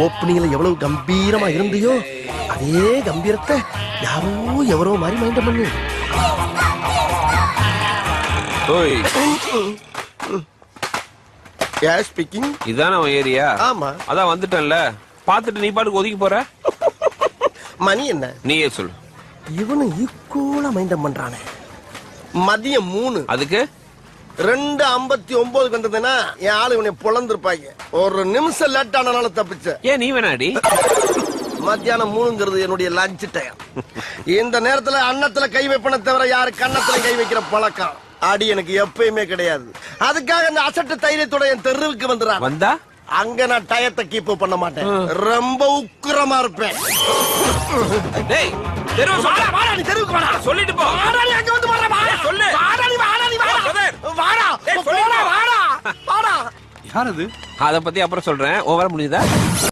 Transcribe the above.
ஓப்பனிங்ல எவ்வளவு கம்பீரமா இருந்தியோ அதே கம்பீரத்தை யாரோ எவரோ மாதிரி மைண்ட் பண்ணு. ஓய் யார் ஸ்பீக்கிங்? இதான உன் ஏரியா? ஆமா. அதான் வந்துட்டேன்ல, பாத்துட்டு நீ பாட்டுக்கு ஒதுக்கி போற. மணி என்ன? நீயே சொல்லு. இவனு ஈக்குவலா மைண்ட் பண்றானே. மதியம் 3. அதுக்கு 2:59 வந்ததுன்னா என் ஆளு இவனை பொழந்திருப்பாங்க. ஒரு நிமிஷம் லேட் ஆனால தப்பிச்ச. ஏன் நீ வேணாடி? மத்தியானம் 3ங்கிறது என்னுடைய லஞ்ச் டைம். இந்த நேரத்துல அன்னத்துல கை வைப்பன தவிர யாரு கன்னத்துல கை வைக்கிற பழக்கம் அடி எனக்கு எப்பயுமே கிடையாது. அதுக்காக அந்த அசட்டு தைரியத்தோட என் தெருவுக்கு வந்துடுறான். வந்தா அங்க நான் டயத்தை கீப் பண்ண மாட்டேன். ரொம்ப உக்கிரமா இருப்பேன். டேய் தெருவு வாடா வாடா, நீ தெருவுக்கு வாடா. சொல்லிட்டு போ. வாடா, நீ அங்க வந்து வாடா. வாடா சொல்லு. வாடா, நீ வாடா, நீ வாடா. வாடா டேய் சொல்லுடா. வாடா வாடா. யார் அது? அத பத்தி அப்புறம் சொல்றேன். ஓவரா முடியுதா?